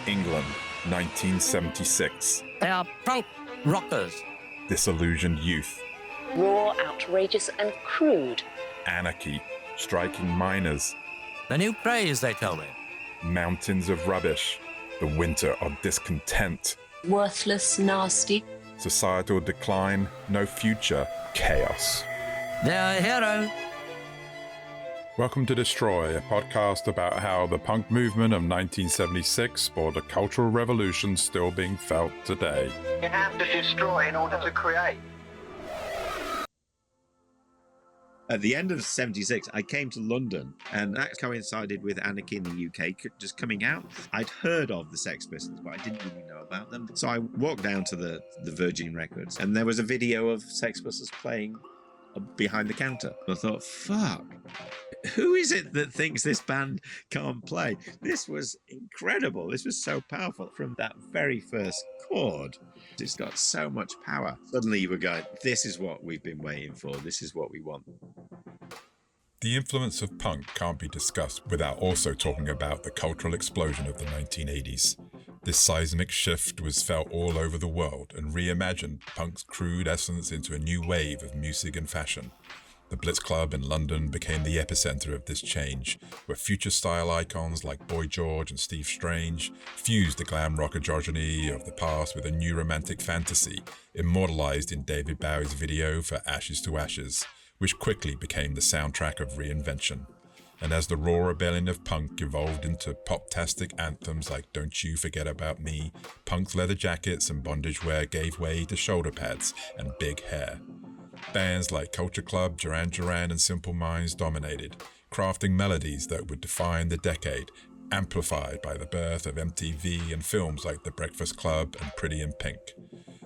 England, 1976. They are punk rockers. Disillusioned youth. Raw, outrageous and crude. Anarchy, striking miners. The new craze, they tell me. Mountains of rubbish. The winter of discontent. Worthless, nasty. Societal decline, no future, chaos. They're a hero. Welcome to Destroy, a podcast about how the punk movement of 1976 spawned a cultural revolution still being felt today. You have to destroy in order to create. At the end of 76, I came to London, and that coincided with Anarchy in the UK just coming out. I'd heard of the Sex Pistols, but I didn't really know about them. So I walked down to the Virgin Records, and there was a video of Sex Pistols playing behind the counter. I thought, fuck, who is it that thinks this band can't play? This was incredible. This was so powerful from that very first chord. It's got so much power. Suddenly you were going, this is what we've been waiting for. This is what we want. The influence of punk can't be discussed without also talking about the cultural explosion of the 1980s. This seismic shift was felt all over the world and reimagined punk's crude essence into a new wave of music and fashion. The Blitz Club in London became the epicenter of this change, where future-style icons like Boy George and Steve Strange fused the glam rock androgyny of the past with a new romantic fantasy, immortalized in David Bowie's video for Ashes to Ashes, which quickly became the soundtrack of reinvention. And as the raw rebellion of punk evolved into pop-tastic anthems like Don't You Forget About Me, punk's leather jackets and bondage wear gave way to shoulder pads and big hair. Bands like Culture Club, Duran Duran and Simple Minds dominated, crafting melodies that would define the decade, amplified by the birth of MTV and films like The Breakfast Club and Pretty in Pink.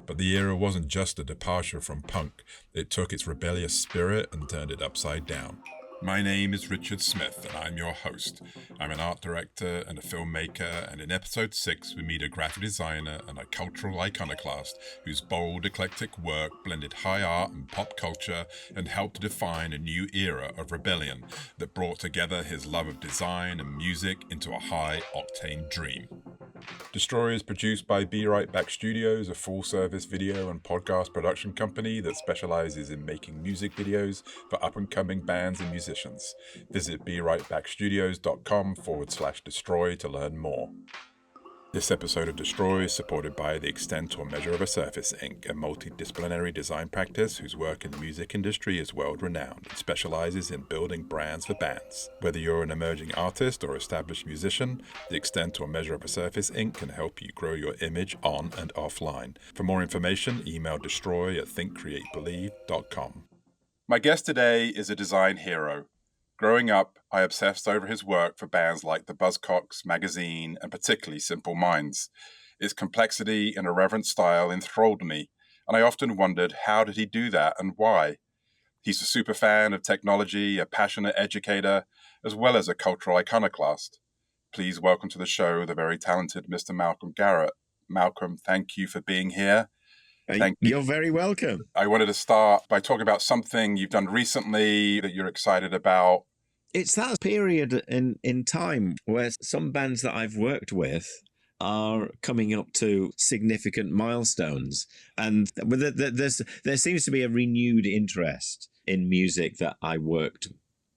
But the era wasn't just a departure from punk, it took its rebellious spirit and turned it upside down. My name is Richard Smith and I'm your host. I'm an art director and a filmmaker, and in episode 6 we meet a graphic designer and a cultural iconoclast whose bold, eclectic work blended high art and pop culture and helped to define a new era of rebellion that brought together his love of design and music into a high-octane dream. Destroy is produced by Be Right Back Studios, a full-service video and podcast production company that specializes in making music videos for up-and-coming bands and musicians. Visit berightbackstudios.com/destroy to learn more. This episode of Destroy is supported by The Extent or Measure of a Surface, Inc., a multidisciplinary design practice whose work in the music industry is world-renowned and specializes in building brands for bands. Whether you're an emerging artist or established musician, The Extent or Measure of a Surface, Inc. can help you grow your image on and offline. For more information, email destroy@thinkcreatebelieve.com. My guest today is a design hero. Growing up, I obsessed over his work for bands like the Buzzcocks magazine and particularly Simple Minds. Its complexity and irreverent style enthralled me, and I often wondered how did he do that and why. He's a super fan of technology, a passionate educator, as well as a cultural iconoclast. Please welcome to the show the very talented Mr. Malcolm Garrett. Malcolm, thank you for being here. Thank you. You're very welcome. I wanted to start by talking about something you've done recently that you're excited about. It's that period in time where some bands that I've worked with are coming up to significant milestones. And there seems to be a renewed interest in music that I worked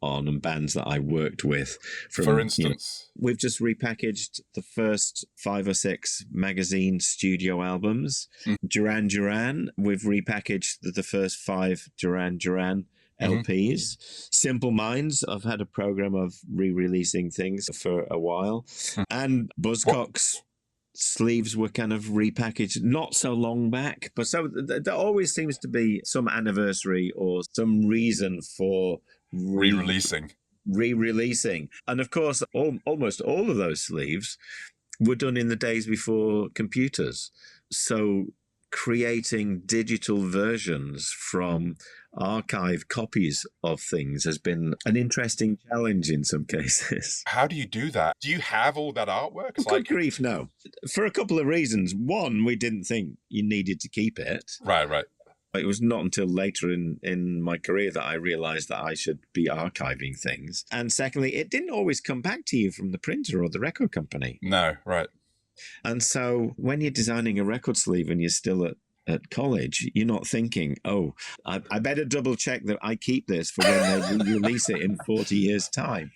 on and bands that I worked with. For instance? We've just repackaged the first 5 or 6 magazine studio albums. Duran Duran, we've repackaged the first 5 Duran Duran LPs. Simple Minds, I've had a program of re-releasing things for a while. And Buzzcocks sleeves were kind of repackaged not so long back. But so there always seems to be some anniversary or some reason for re-releasing. And of course, almost all of those sleeves were done in the days before computers. So creating digital versions from archived copies of things has been an interesting challenge in some cases. How do you do that? Do you have all that artwork? Good grief, no. For a couple of reasons. One, we didn't think you needed to keep it. Right. It was not until later in my career that I realized that I should be archiving things. And secondly, it didn't always come back to you from the printer or the record company. No, right. And so when you're designing a record sleeve and you're still at college, you're not thinking, oh, I better double check that I keep this for when they release it in 40 years' time.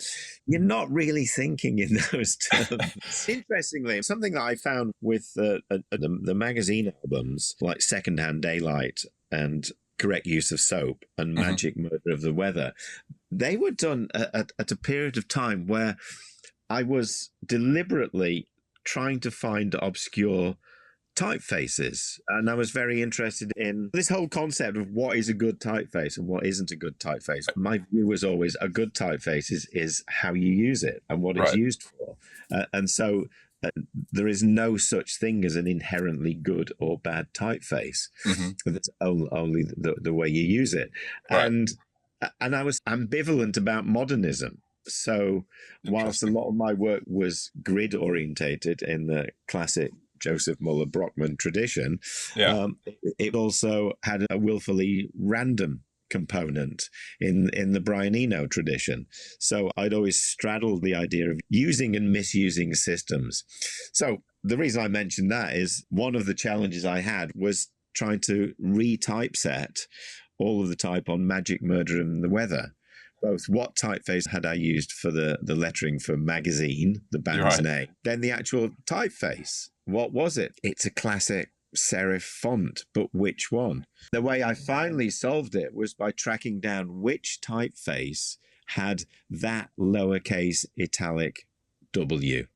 You're not really thinking in those terms. Interestingly, something that I found with the magazine albums, like Secondhand Daylight and Correct Use of Soap and Magic Murder of the Weather, they were done at a period of time where I was deliberately trying to find obscure typefaces, and I was very interested in this whole concept of what is a good typeface and what isn't a good typeface. My view was always a good typeface is how you use it and what it's used for, and so there is no such thing as an inherently good or bad typeface. That's only the way you use it. And I was ambivalent about modernism. So whilst a lot of my work was grid orientated in the classic Joseph Muller-Brockman tradition, it also had a willfully random component in the Brian Eno tradition. So I'd always straddled the idea of using and misusing systems. So the reason I mentioned that is one of the challenges I had was trying to retypeset all of the type on Magic Murder and the Weather. Both what typeface had I used for the lettering for magazine, the band's name, then the actual typeface. What was it? It's a classic serif font, but which one? The way I finally solved it was by tracking down which typeface had that lowercase italic W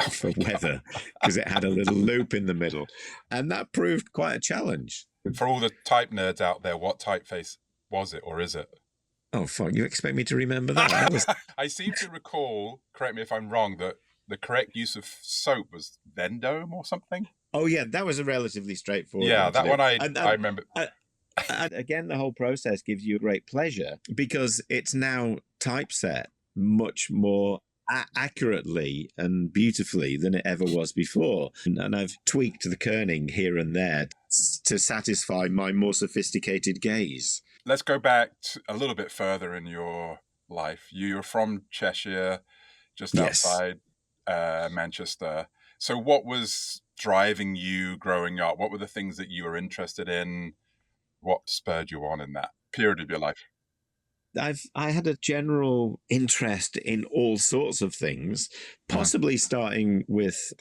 for weather, because it had a little loop in the middle. And that proved quite a challenge. For all the type nerds out there, what typeface was it or is it? Oh, fuck, you expect me to remember that? I seem to recall, correct me if I'm wrong, that the correct use of soap was Vendome or something? Oh, yeah, that was a relatively straightforward one. Yeah, that one I remember. And again, the whole process gives you great pleasure because it's now typeset much more accurately and beautifully than it ever was before. And I've tweaked the kerning here and there to satisfy my more sophisticated gaze. Let's go back a little bit further in your life. You're from Cheshire, just outside Manchester. So what was driving you growing up? What were the things that you were interested in? What spurred you on in that period of your life? I had a general interest in all sorts of things, possibly starting with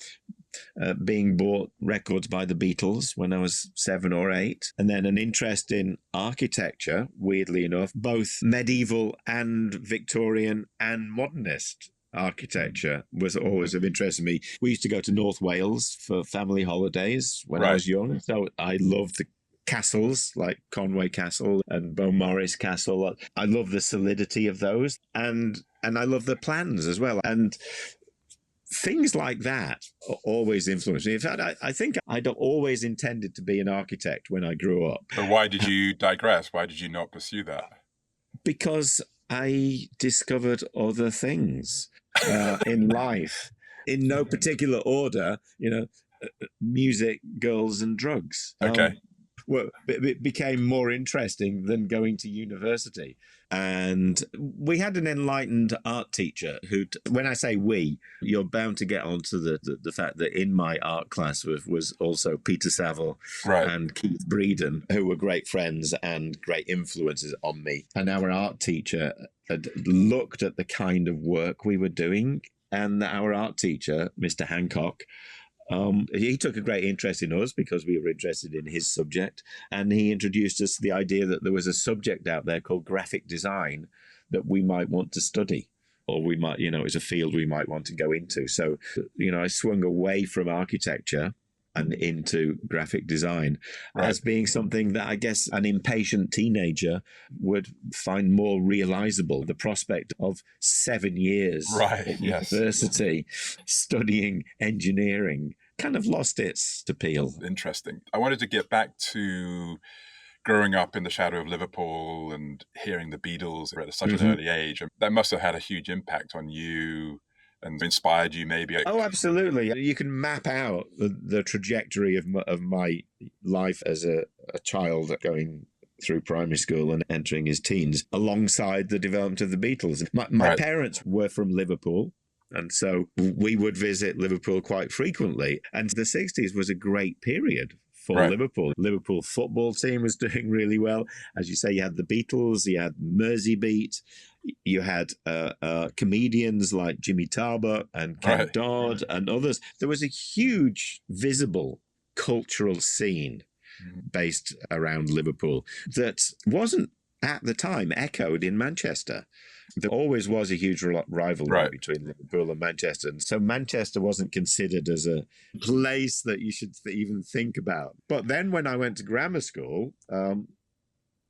being bought records by the Beatles when I was 7 or 8, and then an interest in architecture, weirdly enough, both medieval and Victorian and modernist architecture was always of interest to me. We used to go to North Wales for family holidays when I was young, so I loved the castles like Conway Castle and Beaumaris Castle. I love the solidity of those, and I love the plans as well. And things like that always influenced me. In fact, I think I'd always intended to be an architect when I grew up. But why did you digress? Why did you not pursue that? Because I discovered other things in life, in no particular order, music, girls, and drugs. Okay. Well, it became more interesting than going to university. And we had an enlightened art teacher who, when I say we, you're bound to get onto the fact that in my art class was also Peter Saville and Keith Breeden, who were great friends and great influences on me. And our art teacher had looked at the kind of work we were doing, and our art teacher, Mr. Hancock, he took a great interest in us because we were interested in his subject, and he introduced us to the idea that there was a subject out there called graphic design that we might want to study, or we might, it's a field we might want to go into. So, I swung away from architecture and into graphic design as being something that I guess an impatient teenager would find more realizable. The prospect of 7 years at university studying engineering kind of lost its appeal. Interesting. I wanted to get back to growing up in the shadow of Liverpool and hearing the Beatles at such an early age. That must have had a huge impact on you and inspired you maybe. Oh, absolutely. You can map out the trajectory of my life as a child going through primary school and entering his teens alongside the development of the Beatles. My parents were from Liverpool. And so we would visit Liverpool quite frequently. And the 60s was a great period for Liverpool. Liverpool football team was doing really well. As you say, you had the Beatles, you had Merseybeat, you had comedians like Jimmy Tarbuck and Ken Dodd and others. There was a huge visible cultural scene based around Liverpool that wasn't at the time echoed in Manchester. There always was a huge rivalry between Liverpool and Manchester. And so Manchester wasn't considered as a place that you should even think about. But then when I went to grammar school, and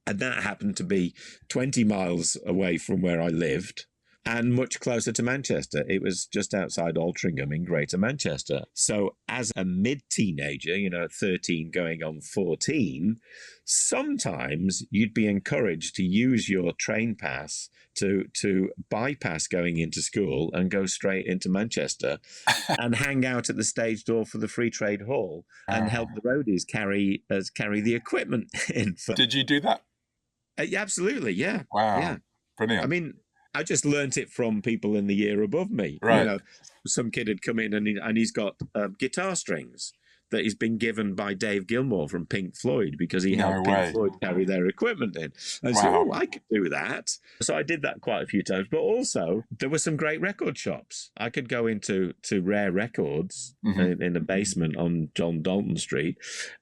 that happened to be 20 miles away from where I lived, and much closer to Manchester. It was just outside Altrincham in Greater Manchester. So as a mid-teenager, 13 going on 14, sometimes you'd be encouraged to use your train pass to bypass going into school and go straight into Manchester and hang out at the stage door for the Free Trade Hall and help the roadies carry the equipment in. Did you do that? Absolutely, yeah. Wow. Yeah. Brilliant. I mean, I just learnt it from people in the year above me. Right. Some kid had come in and he's got guitar strings that he's been given by Dave Gilmour from Pink Floyd because he helped Pink Floyd carry their equipment in. And so, I could do that. So I did that quite a few times. But also, there were some great record shops. I could go into Rare Records in the basement on John Dalton Street,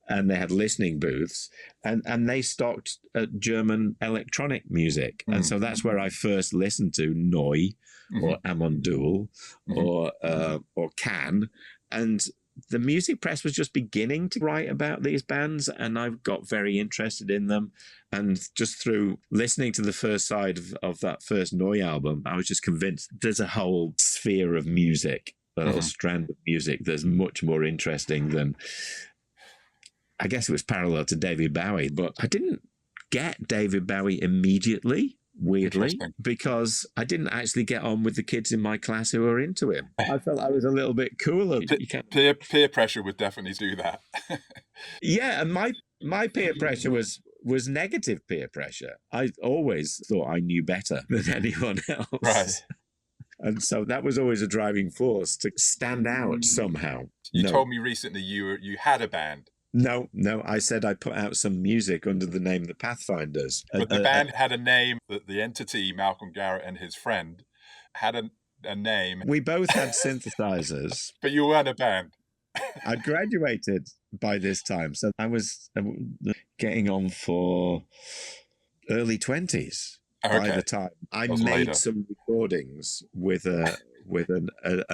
and they had listening booths, and they stocked German electronic music. And so that's where I first listened to Neu or Amon or Can. And the music press was just beginning to write about these bands, and I got very interested in them. And just through listening to the first side of that first Neu album, I was just convinced there's a whole sphere of music, a whole strand of music that's much more interesting than, I guess it was parallel to David Bowie, but I didn't get David Bowie immediately. Weirdly, because I didn't actually get on with the kids in my class who were into him. I felt I was a little bit cooler. Peer pressure would definitely do that. Yeah, and my peer pressure was negative peer pressure. I always thought I knew better than anyone else. Right. And so that was always a driving force to stand out somehow. You told me recently you had a band. No, I said I put out some music under the name The Pathfinders. But the band had a name, that the entity, Malcolm Garrett and his friend, had a name. We both had synthesizers. But you weren't a band. I'd graduated by this time, so I was getting on for early 20s by the time. I made some recordings with an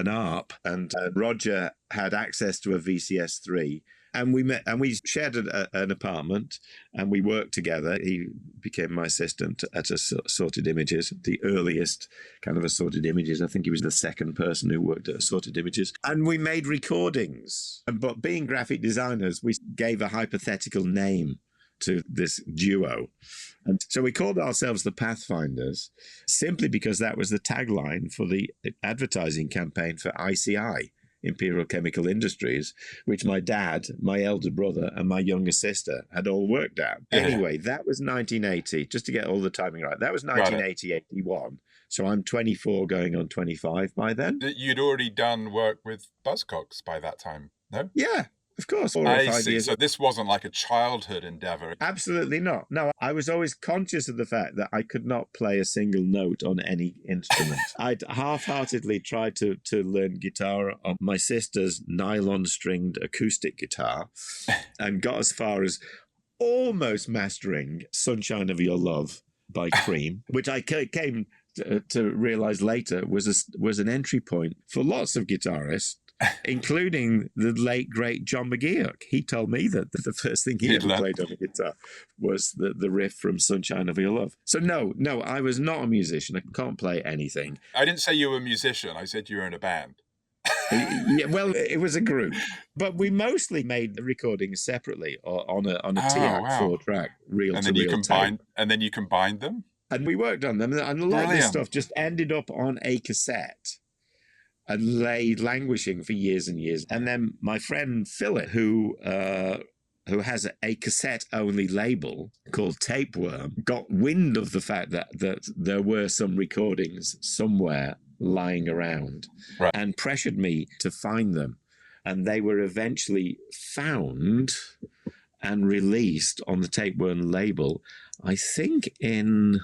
ARP, and Roger had access to a VCS3. And we met, and we shared an apartment, and we worked together. He became my assistant at Assorted Images, the earliest kind of Assorted Images. I think he was the second person who worked at Assorted Images. And we made recordings. But being graphic designers, we gave a hypothetical name to this duo. And so we called ourselves the Pathfinders simply because that was the tagline for the advertising campaign for ICI. Imperial Chemical Industries, which my dad, my elder brother, and my younger sister had all worked at. Anyway, that was 1980, just to get all the timing right. That was 1980-81. So I'm 24 going on 25 by then. You'd already done work with Buzzcocks by that time, no? Yeah. Of course. 4 or 5 years. So this wasn't like a childhood endeavor. Absolutely not. No, I was always conscious of the fact that I could not play a single note on any instrument. I'd half-heartedly tried to learn guitar on my sister's nylon-stringed acoustic guitar and got as far as almost mastering Sunshine of Your Love by Cream, which I came to realize later was an entry point for lots of guitarists, including the late, great John McGeoch. He told me that the first thing he ever played on a guitar was the riff from Sunshine of Your Love. So no, I was not a musician. I can't play anything. I didn't say you were a musician. I said you were in a band. Yeah, well, it was a group. But we mostly made the recordings separately or on a TAC 4-track reel-to-reel tape. And then you combined them? And we worked on them. And a lot of this stuff just ended up on a cassette and lay languishing for years and years. And then my friend Philip, who has a cassette-only label called Tapeworm, got wind of the fact that there were some recordings somewhere lying around and pressured me to find them. And they were eventually found and released on the Tapeworm label, I think in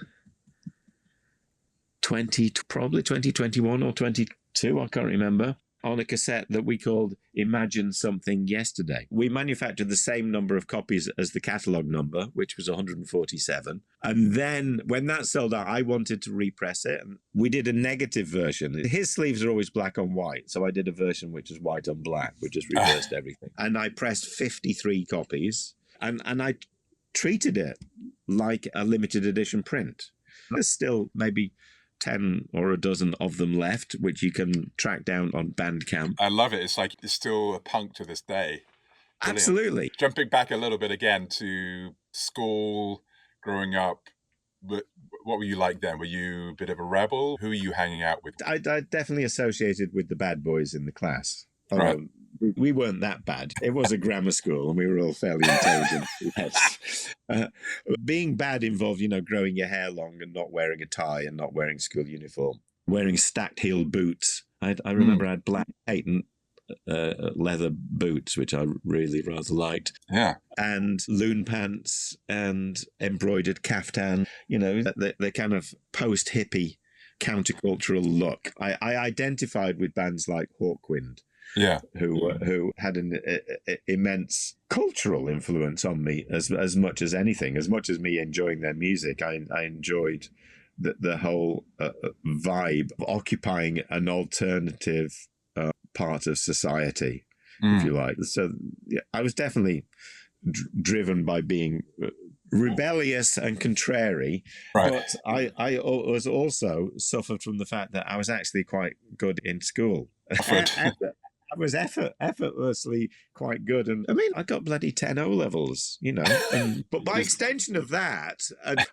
probably 2021 or 22, I can't remember, on a cassette that we called Imagine Something Yesterday. We manufactured the same number of copies as the catalogue number, which was 147. And then when that sold out, I wanted to repress it. And we did a negative version. His sleeves are always black on white. So I did a version which was white on black. We just reversed everything. And I pressed 53 copies. And I treated it like a limited edition print. There's still maybe 10 or a dozen of them left, which you can track down on Bandcamp. I love it. It's like it's still a punk to this day. Brilliant. Absolutely. Jumping back a little bit again to school, growing up, what were you like then? Were you a bit of a rebel? Who were you hanging out with? I definitely associated with the bad boys in the class. Right. We weren't that bad. It was a grammar school and we were all fairly intelligent. Yes. Being bad involved, growing your hair long and not wearing a tie and not wearing school uniform, wearing stacked heel boots. I remember I had black patent leather boots, which I really rather liked. Yeah. And loon pants and embroidered caftan, the kind of post-hippie countercultural look. I identified with bands like Hawkwind. Yeah, who had an immense cultural influence on me as much as anything. As much as me enjoying their music, I enjoyed the whole vibe of occupying an alternative part of society, if you like. So yeah, I was definitely driven by being rebellious and contrary, but I was also suffered from the fact that I was actually quite good in school. I was effortlessly quite good. And I mean, I got bloody 10 O-levels, but by extension of that,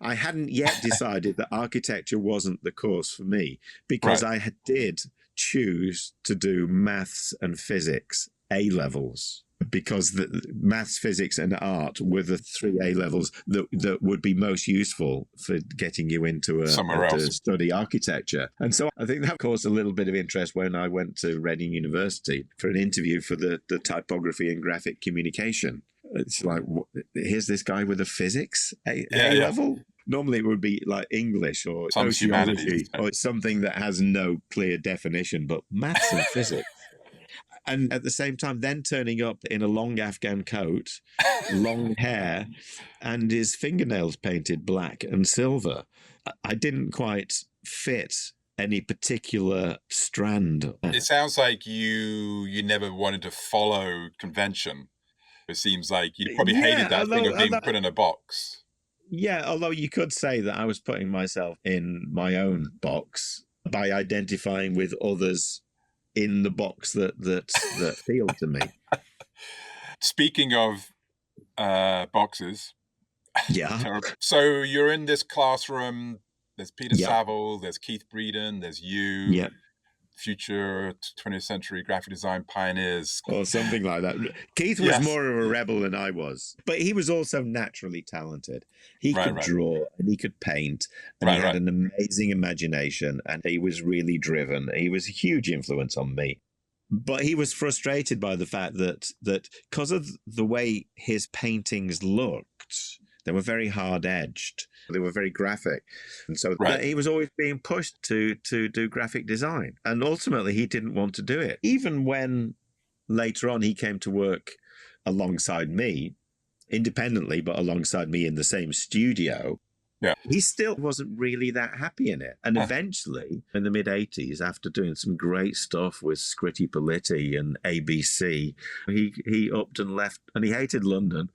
I hadn't yet decided that architecture wasn't the course for me, because I did choose to do maths and physics A-levels, because the maths, physics and art were the 3 A-levels that would be most useful for getting you into to study architecture. And so I think that caused a little bit of interest when I went to Reading University for an interview for the typography and graphic communication. It's like, here's this guy with a physics A-level? Yeah. Normally it would be like English or sociology or something that has no clear definition, but maths and physics. And at the same time, then turning up in a long Afghan coat, long hair, and his fingernails painted black and silver. I didn't quite fit any particular strand. It sounds like you never wanted to follow convention. It seems like you probably hated that thing of being put in a box. Yeah, although you could say that I was putting myself in my own box by identifying with others in the box that appealed to me. Speaking of boxes, yeah. So you're in this classroom. There's Peter Saville, there's Keith Breeden, there's you, future 20th century graphic design pioneers, or something like that. Keith was more of a rebel than I was, but he was also naturally talented. He could draw and he could paint, and he had an amazing imagination, and he was really driven. He was a huge influence on me. But he was frustrated by the fact that because of the way his paintings looked, they were very hard-edged. They were very graphic. And so he was always being pushed to do graphic design. And ultimately, he didn't want to do it. Even when later on he came to work alongside me, independently, but alongside me in the same studio, he still wasn't really that happy in it. And eventually, in the mid-'80s, after doing some great stuff with Scritti Politti and ABC, he upped and left, and he hated London.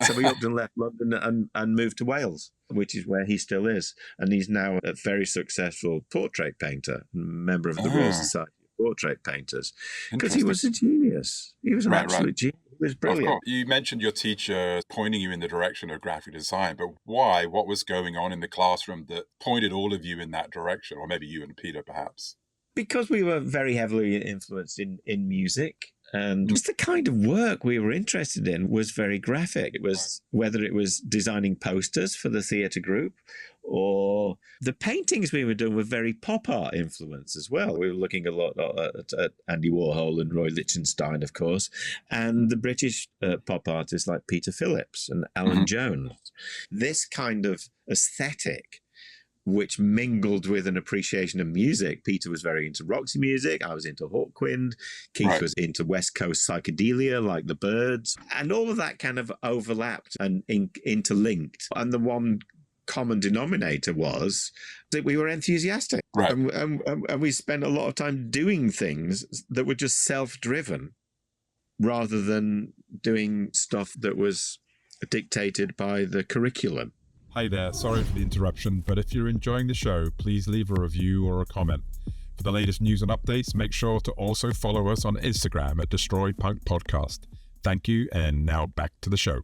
So he upped and left London and moved to Wales, which is where he still is. And he's now a very successful portrait painter, member of the Royal Society of Portrait Painters, because he was a genius. He was an absolute genius. It was brilliant. Of course. You mentioned your teacher pointing you in the direction of graphic design, but why? What was going on in the classroom that pointed all of you in that direction? Or maybe you and Peter, perhaps? Because we were very heavily influenced in music. And just the kind of work we were interested in was very graphic. It was whether it was designing posters for the theatre group, or the paintings we were doing were very pop art influence as well. We were looking a lot at Andy Warhol and Roy Lichtenstein, of course, and the British pop artists like Peter Phillips and Alan Jones. This kind of aesthetic, which mingled with an appreciation of music. Peter was very into Roxy music. I was into Hawkwind. Keith was into West Coast psychedelia like the Byrds. And all of that kind of overlapped and interlinked. And the one common denominator was that we were enthusiastic. Right. And we spent a lot of time doing things that were just self-driven rather than doing stuff that was dictated by the curriculum. Hi there, sorry for the interruption, but if you're enjoying the show, please leave a review or a comment. For the latest news and updates, make sure to also follow us on Instagram at Destroy Punk Podcast. Thank you, and now back to the show.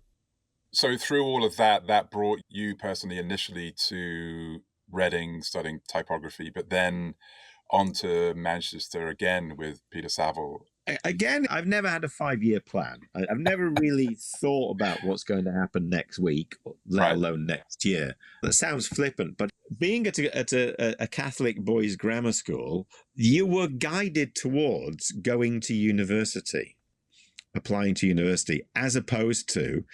So through all of that, that brought you personally initially to Reading studying typography, but then on to Manchester again with Peter Saville. Again, I've never had a 5-year plan. I've never really thought about what's going to happen next week, let alone next year. That sounds flippant, but being at a Catholic boys' grammar school, you were guided towards going to university, applying to university, as opposed to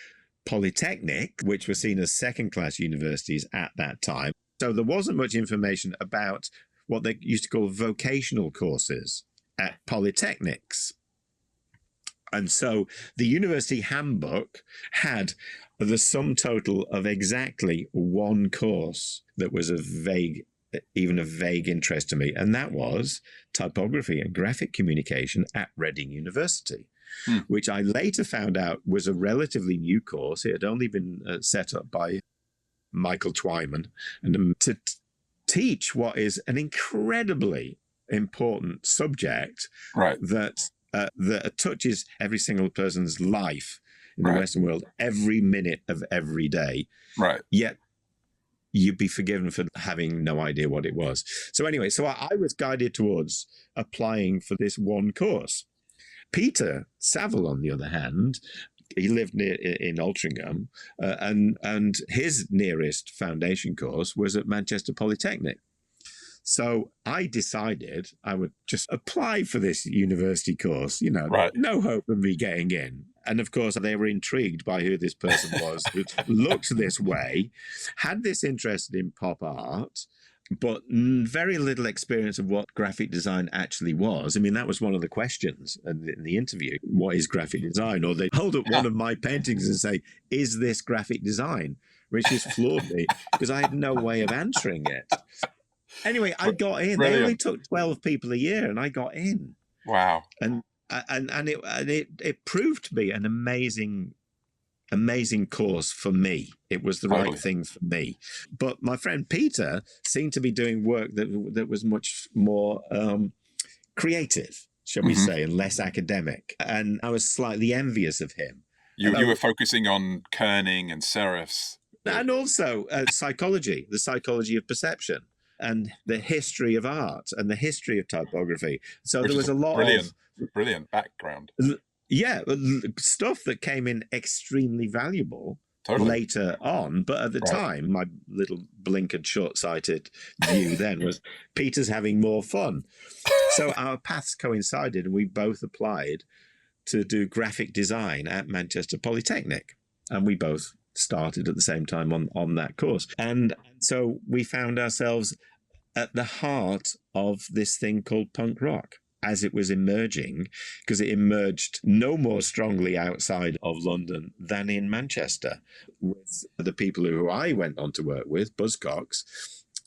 Polytechnic, which were seen as second-class universities at that time. So there wasn't much information about what they used to call vocational courses at polytechnics. And so the university handbook had the sum total of exactly one course that was of vague interest to me, and that was typography and graphic communication at Reading University, which I later found out was a relatively new course. It had only been set up by Michael Twyman, and to teach what is an incredibly important subject that touches every single person's life in the Western world every minute of every day. Yet you'd be forgiven for having no idea what it was. So anyway, I was guided towards applying for this one course. Peter Saville, on the other hand, he lived in Altrincham, and his nearest foundation course was at Manchester Polytechnic. So I decided I would just apply for this university course, no hope of me getting in. And of course, they were intrigued by who this person was, who looked this way, had this interest in pop art, but very little experience of what graphic design actually was. I mean, that was one of the questions in the interview. What is graphic design? Or they hold up one of my paintings and say, is this graphic design? Which just floored me because I had no way of answering it. Anyway, I got in. Brilliant. They only took 12 people a year, and I got in. Wow! And it proved to be an amazing course for me. It was the right thing for me. But my friend Peter seemed to be doing work that was much more creative, shall we say, and less academic. And I was slightly envious of him. You were focusing on kerning and serifs, and also psychology, the psychology of perception, and the history of art and the history of typography. So there was a lot of brilliant background. Yeah, stuff that came in extremely valuable later on. But at the time, my little blinkered, short-sighted view then was Peter's having more fun. So our paths coincided, and we both applied to do graphic design at Manchester Polytechnic. And we both started at the same time on that course. And so we found ourselves at the heart of this thing called punk rock as it was emerging, because it emerged no more strongly outside of London than in Manchester, with the people who I went on to work with, Buzzcocks,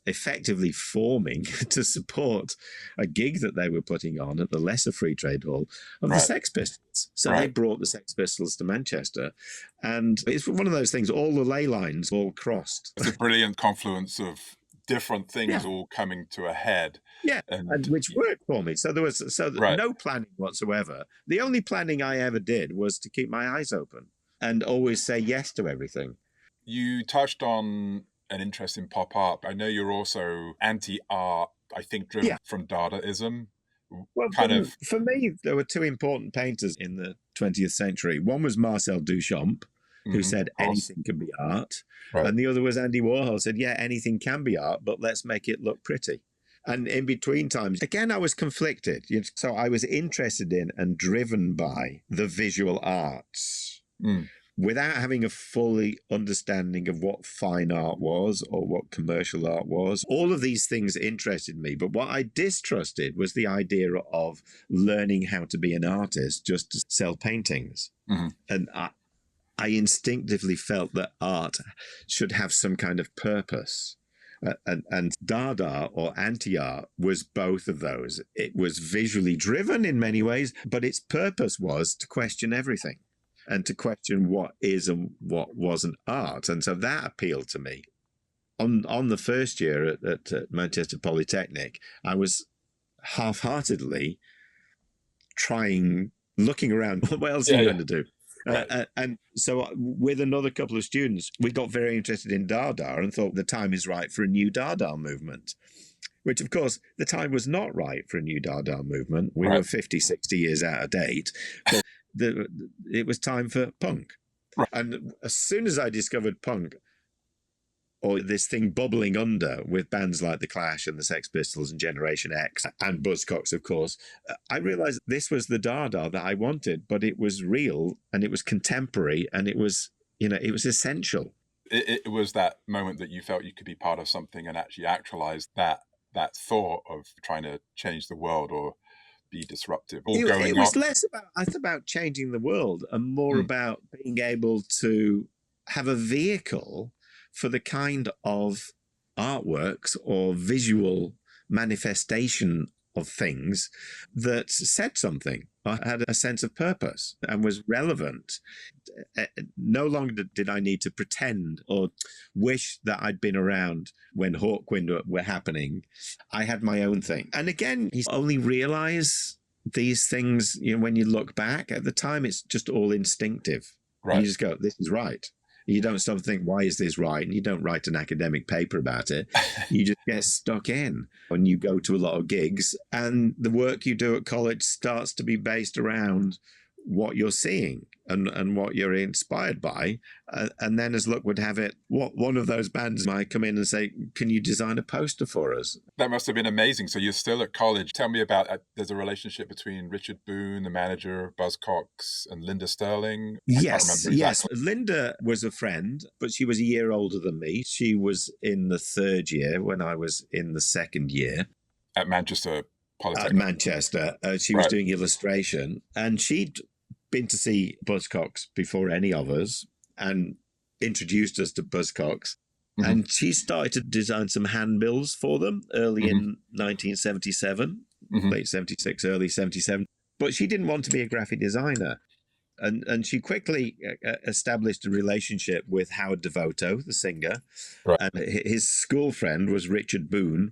effectively forming to support a gig that they were putting on at the Lesser Free Trade Hall of the Sex Pistols. So they brought the Sex Pistols to Manchester. And it's one of those things, all the ley lines all crossed. It's a brilliant confluence of different things all coming to a head. Yeah, and which worked for me. So there was no planning whatsoever. The only planning I ever did was to keep my eyes open and always say yes to everything. You touched on an interest in pop art. I know you're also anti-art, I think, driven from Dadaism. Well, kind of. for me, there were two important painters in the 20th century. One was Marcel Duchamp, who said anything can be art. Right. And the other was Andy Warhol, said, yeah, anything can be art, but let's make it look pretty. And in between times, again, I was conflicted. So I was interested in and driven by the visual arts without having a fully understanding of what fine art was or what commercial art was. All of these things interested me. But what I distrusted was the idea of learning how to be an artist just to sell paintings. And I instinctively felt that art should have some kind of purpose. And Dada or anti-art was both of those. It was visually driven in many ways, but its purpose was to question everything and to question what is and what wasn't art. And so that appealed to me. On the first year at Manchester Polytechnic, I was half-heartedly looking around, what else are you going to do? Right. And so with another couple of students, we got very interested in Dada and thought the time is right for a new Dada movement, which, of course, the time was not right for a new Dada movement. We were 50, 60 years out of date, but it was time for punk. Right. And as soon as I discovered punk, or this thing bubbling under with bands like The Clash and the Sex Pistols and Generation X and Buzzcocks, of course, I realized this was the Dada that I wanted, but it was real and it was contemporary and it was, it was essential. It was that moment that you felt you could be part of something and actually actualize that thought of trying to change the world or be disruptive. It was less about changing the world and more about being able to have a vehicle for the kind of artworks or visual manifestation of things that said something, or had a sense of purpose and was relevant. No longer did I need to pretend or wish that I'd been around when Hawkwind were happening. I had my own thing. And again, you only realize these things, when you look back. At the time, it's just all instinctive. Right. You just go, this is right. You don't stop and think, why is this right? And you don't write an academic paper about it. You just get stuck in. And you go to a lot of gigs, and the work you do at college starts to be based around what you're seeing and what you're inspired by. And then, as luck would have it, one of those bands might come in and say, can you design a poster for us? That must have been amazing. So you're still at college. Tell me about, there's a relationship between Richard Boone, the manager of Buzzcocks, and Linda Sterling. Yes. Linda was a friend, but she was a year older than me. She was in the third year when I was in the second year. At Manchester Polytechnic. At Manchester. She was doing illustration, and she'd been to see Buzzcocks before any of us and introduced us to Buzzcocks. And she started to design some handbills for them early in 1977, late 76, early 77. But she didn't want to be a graphic designer. And she quickly established a relationship with Howard Devoto, the singer. Right. And his school friend was Richard Boone.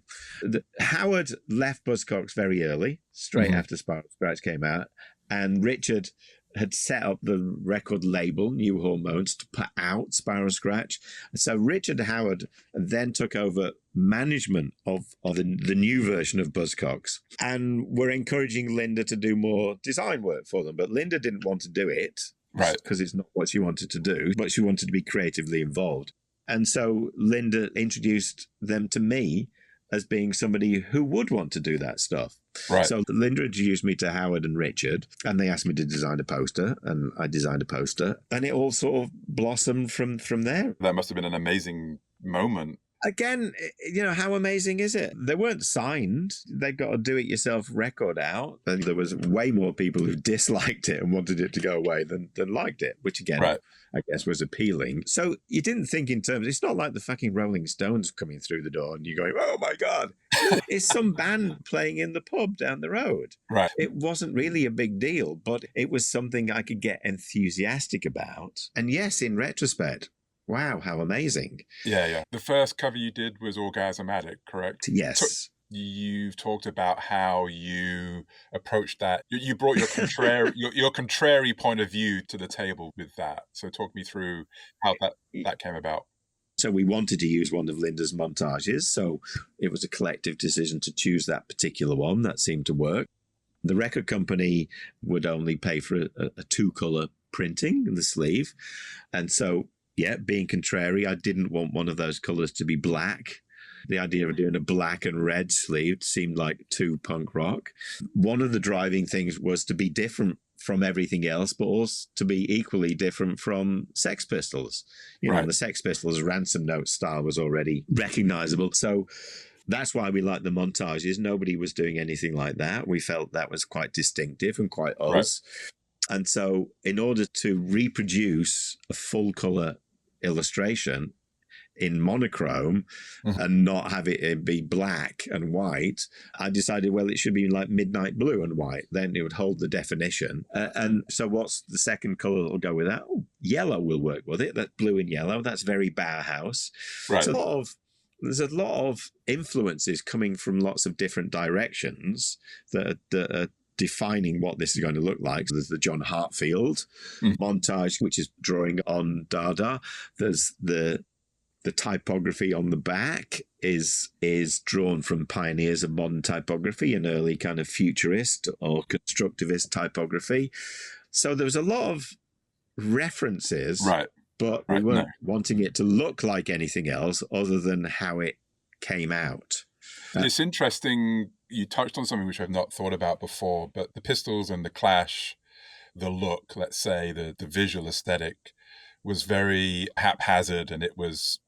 Howard left Buzzcocks very early, straight after Spiral Scratch came out. And Richard had set up the record label, New Hormones, to put out Spiral Scratch. So Richard Howard then took over management of the new version of Buzzcocks and were encouraging Linda to do more design work for them. But Linda didn't want to do it, right? Because it's not what she wanted to do, but she wanted to be creatively involved. And so Linda introduced them to me as being somebody who would want to do that stuff. Right. So Linda introduced me to Howard and Richard, and they asked me to design a poster, and I designed a poster, and it all sort of blossomed from there. That must have been an amazing moment. Again, how amazing is it? They weren't signed. They got a do-it-yourself record out, and there was way more people who disliked it and wanted it to go away than liked it, which again, I guess was appealing. So you didn't think in terms, it's not like the fucking Rolling Stones coming through the door and you're going, oh my God, it's some band playing in the pub down the road. Right. It wasn't really a big deal, but it was something I could get enthusiastic about. And yes, in retrospect, wow, how amazing. Yeah. The first cover you did was Orgasm Addict, correct? Yes. You've talked about how you approached that. You brought your contrary, your contrary point of view to the table with that. So talk me through how that came about. So we wanted to use one of Linda's montages. So it was a collective decision to choose that particular one. That seemed to work. The record company would only pay for a two-color printing in the sleeve. And so, yeah, being contrary, I didn't want one of those colors to be black. The idea of doing a black and red sleeve seemed like too punk rock. One of the driving things was to be different from everything else, but also to be equally different from Sex Pistols. You know, the Sex Pistols ransom note style was already recognizable. So that's why we liked the montages. Nobody was doing anything like that. We felt that was quite distinctive and quite us. Right. And so in order to reproduce a full color illustration in monochrome and not have it be black and white, I decided, well, it should be like midnight blue and white. Then it would hold the definition. And so what's the second color that will go with that? Oh, yellow will work with it. That's blue and yellow. That's very Bauhaus. Right. So there's a lot of influences coming from lots of different directions that are defining what this is going to look like. So there's the John Hartfield montage, which is drawing on Dada. There's the typography on the back is drawn from pioneers of modern typography and early kind of futurist or constructivist typography. So there was a lot of references, right? But we weren't wanting it to look like anything else other than how it came out. It's interesting. You touched on something which I've not thought about before, but the Pistols and the Clash, the look, let's say, the visual aesthetic was very haphazard and it was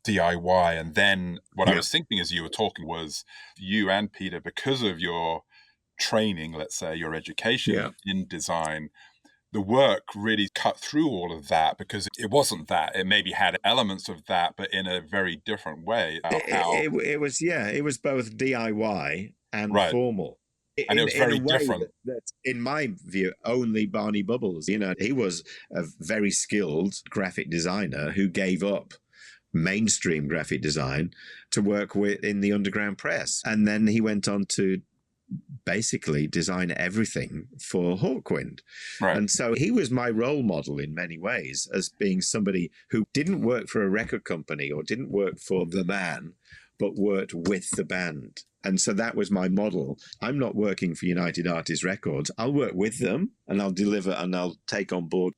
DIY. And then what I was thinking as you were talking was you and Peter, because of your training, let's say your education in design, the work really cut through all of that, because it wasn't that. It maybe had elements of that, but in a very different way. It was both DIY and formal. And it was very different. That's, in my view, only Barney Bubbles. You know, he was a very skilled graphic designer who gave up mainstream graphic design to work with in the underground press. And then he went on to basically design everything for Hawkwind. Right. And so he was my role model in many ways as being somebody who didn't work for a record company or didn't work for the man, but worked with the band. And so that was my model. I'm not working for United Artists Records. I'll work with them and I'll deliver and I'll take on board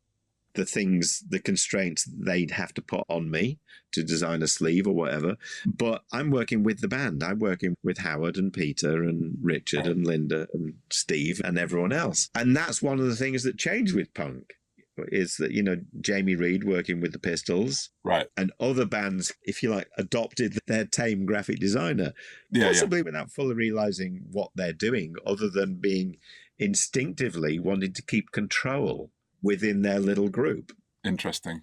the constraints they'd have to put on me to design a sleeve or whatever. But I'm working with the band. I'm working with Howard and Peter and Richard and Linda and Steve and everyone else. And that's one of the things that changed with punk, is that, you know, Jamie Reed working with the Pistols, and other bands, if you like, adopted their tame graphic designer, possibly without fully realizing what they're doing, other than being instinctively wanting to keep control within their little group. Interesting.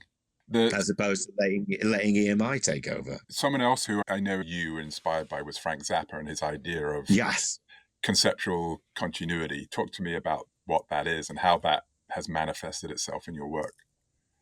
As opposed to letting EMI take over. Someone else who I know you were inspired by was Frank Zappa and his idea of conceptual continuity. Talk to me about what that is and how that has manifested itself in your work.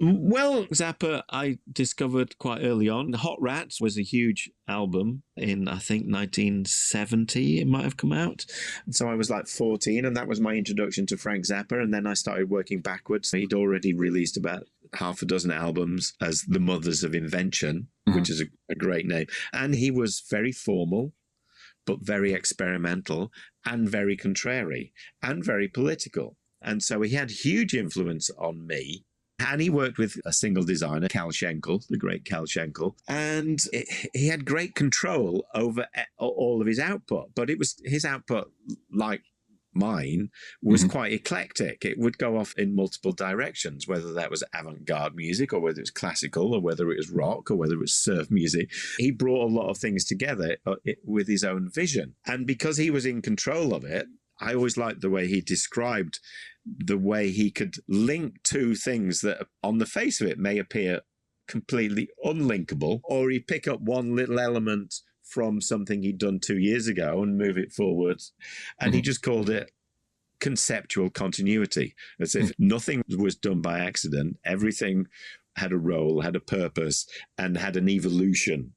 Well, Zappa, I discovered quite early on. Hot Rats was a huge album in, I think, 1970, it might have come out. And so I was like 14, and that was my introduction to Frank Zappa. And then I started working backwards. He'd already released about half a dozen albums as the Mothers of Invention, which is a great name. And he was very formal, but very experimental and very contrary and very political. And so he had huge influence on me. And he worked with a single designer, Cal Schenkel, the great Cal Schenkel, and he had great control over all of his output. But it was his output, like mine, was quite eclectic. It would go off in multiple directions, whether that was avant-garde music or whether it was classical or whether it was rock or whether it was surf music. He brought a lot of things together with his own vision. And because he was in control of it, I always liked the way he described the way he could link two things that on the face of it may appear completely unlinkable, or he'd pick up one little element from something he'd done 2 years ago and move it forward. And he just called it conceptual continuity, as if nothing was done by accident. Everything had a role, had a purpose, and had an evolution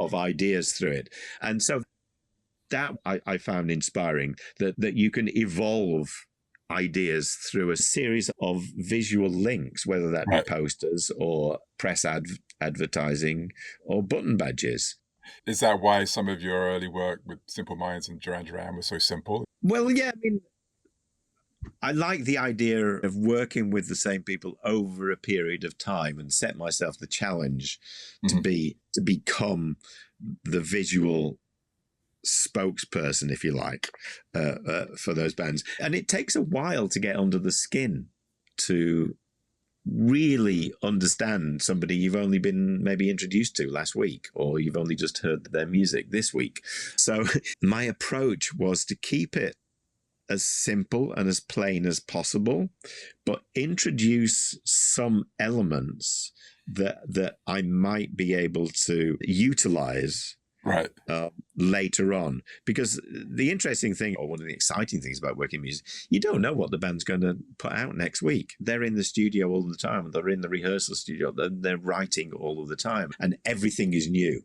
of ideas through it. And so that I found inspiring, that you can evolve ideas through a series of visual links, whether that be posters or press advertising or button badges. Is that why some of your early work with Simple Minds and Duran Duran was so simple? Well, yeah, I mean, I like the idea of working with the same people over a period of time and set myself the challenge to become the visual spokesperson, if you like, for those bands. And it takes a while to get under the skin to really understand somebody you've only been maybe introduced to last week, or you've only just heard their music this week. So my approach was to keep it as simple and as plain as possible, but introduce some elements that I might be able to utilize later on. Because the interesting thing, or one of the exciting things about working music, you don't know what the band's going to put out next week. They're in the studio all the time. They're in the rehearsal studio. They're writing all of the time, and everything is new.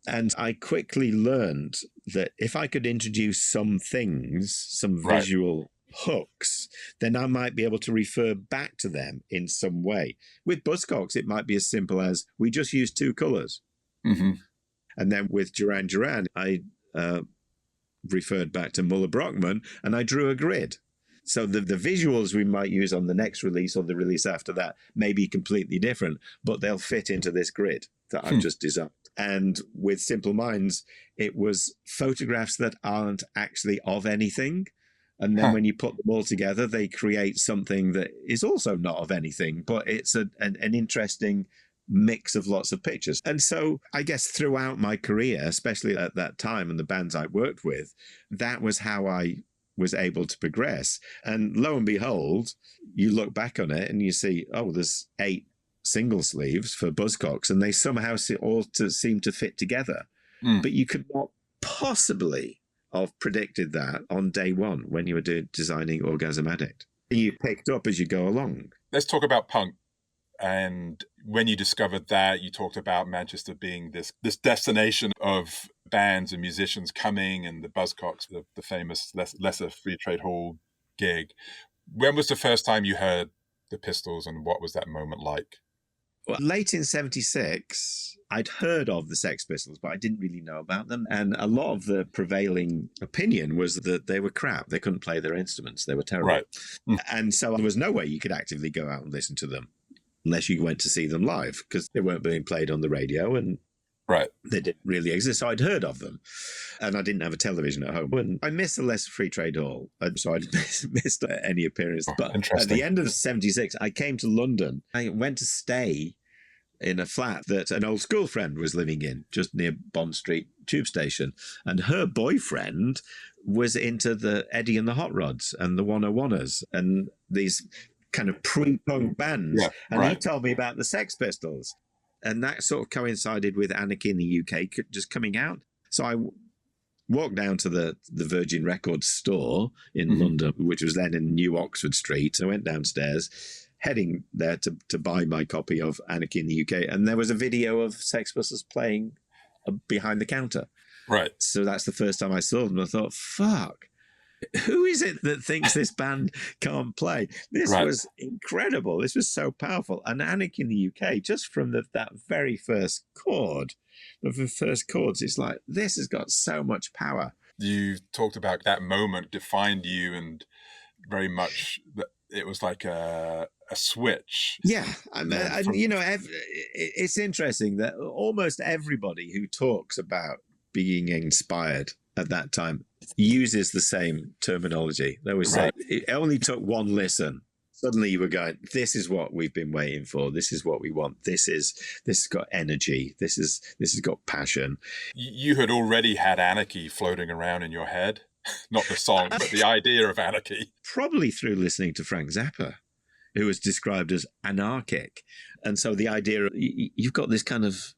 And I quickly learned that if I could introduce some things, some visual hooks, then I might be able to refer back to them in some way. With Buzzcocks, it might be as simple as we just use two colors. Mm-hmm. And then with Duran Duran, I referred back to Muller Brockman and I drew a grid. So the visuals we might use on the next release or the release after that may be completely different, but they'll fit into this grid that I've just designed. And with Simple Minds, it was photographs that aren't actually of anything. And then when you put them all together, they create something that is also not of anything, but it's an interesting mix of lots of pictures. And so I guess throughout my career, especially at that time and the bands I worked with, that was how I was able to progress. And lo and behold, you look back on it and you see, oh, there's 8 single sleeves for Buzzcocks, and they somehow seem to fit together. But you could not possibly have predicted that on day one when you were designing Orgasm Addict. You picked up as you go along. Let's talk about punk. And when you discovered that, you talked about Manchester being this destination of bands and musicians coming, and the Buzzcocks, the famous Lesser Free Trade Hall gig. When was the first time you heard the Pistols, and what was that moment like? Well, late in 76, I'd heard of the Sex Pistols, but I didn't really know about them. And a lot of the prevailing opinion was that they were crap. They couldn't play their instruments. They were terrible. Right. And so there was no way you could actively go out and listen to them unless you went to see them live, because they weren't being played on the radio and they didn't really exist. So I'd heard of them, and I didn't have a television at home. And I missed the Leicester Free Trade Hall, and so I'd missed any appearance. But at the end of 76, I came to London. I went to stay in a flat that an old school friend was living in, just near Bond Street tube station. And her boyfriend was into the Eddie and the Hot Rods and the 101ers and these kind of pre-punk bands. Yeah, and he told me about the Sex Pistols. And that sort of coincided with Anarchy in the UK just coming out. So I walked down to the Virgin Records store in London, which was then in New Oxford Street. I went downstairs, heading there to buy my copy of Anarchy in the UK. And there was a video of Sex Pistols playing behind the counter. Right. So that's the first time I saw them. I thought, fuck. Who is it that thinks this band can't play? This was incredible. This was so powerful. And Anarchy in the UK, just from that very first chord, the first chords, it's like, this has got so much power. You talked about that moment defined you, and very much that it was like a switch. Yeah. It's interesting that almost everybody who talks about being inspired at that time uses the same terminology. They always say it only took one listen. Suddenly you were going, this is what we've been waiting for. This is what we want. This has got energy. This has got passion. You had already had Anarchy floating around in your head. Not the song, but the idea of Anarchy. Probably through listening to Frank Zappa, who was described as anarchic. And so the idea, you've got this kind of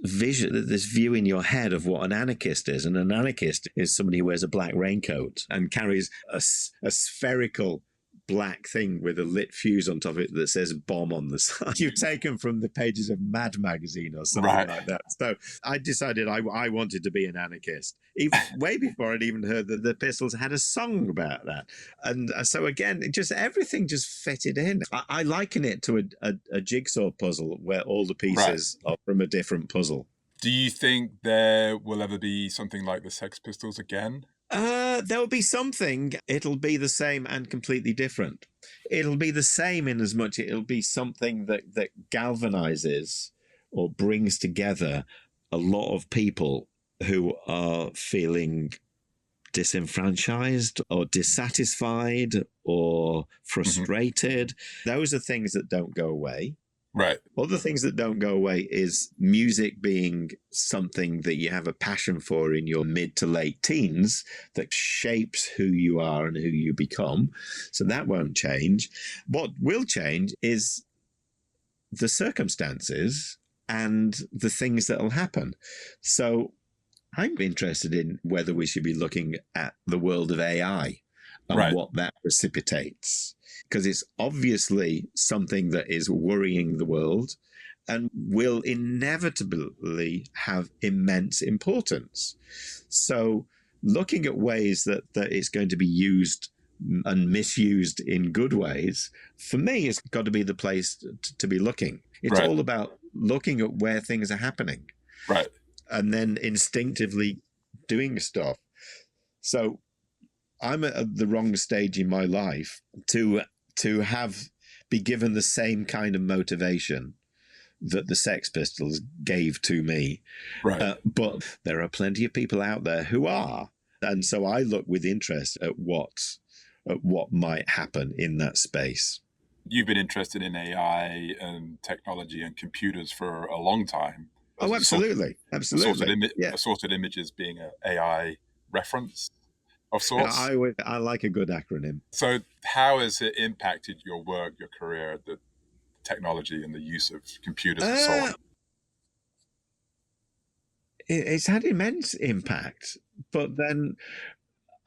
vision, this view in your head of what an anarchist is. And an anarchist is somebody who wears a black raincoat and carries a spherical black thing with a lit fuse on top of it that says bomb on the side. You've taken from the pages of Mad magazine or something like that. So I decided I wanted to be an anarchist, even way before I'd even heard that the Pistols had a song about that. And so again, everything just fitted in. I liken it to a jigsaw puzzle where all the pieces are from a different puzzle. Do you think there will ever be something like the Sex Pistols again? There'll be something. It'll be the same and completely different. It'll be the same in as much it'll be something that galvanizes or brings together a lot of people who are feeling disenfranchised or dissatisfied or frustrated. Those are things that don't go away. Right. Other things that don't go away is music being something that you have a passion for in your mid to late teens that shapes who you are and who you become. So that won't change. What will change is the circumstances and the things that will happen. So I'm interested in whether we should be looking at the world of AI and what that precipitates, because it's obviously something that is worrying the world and will inevitably have immense importance. So looking at ways that it's going to be used and misused in good ways, for me, has got to be the place to be looking. It's all about looking at where things are happening. Right. And then instinctively doing stuff. So I'm at the wrong stage in my life to be given the same kind of motivation that the Sex Pistols gave to me. Right. But there are plenty of people out there who are. And so I look with interest at what might happen in that space. You've been interested in AI and technology and computers for a long time. Oh, absolutely. Absolutely. Assorted images being an AI reference of sorts. I like a good acronym. So how has it impacted your work, your career, the technology and the use of computers and so on? It's had immense impact, but then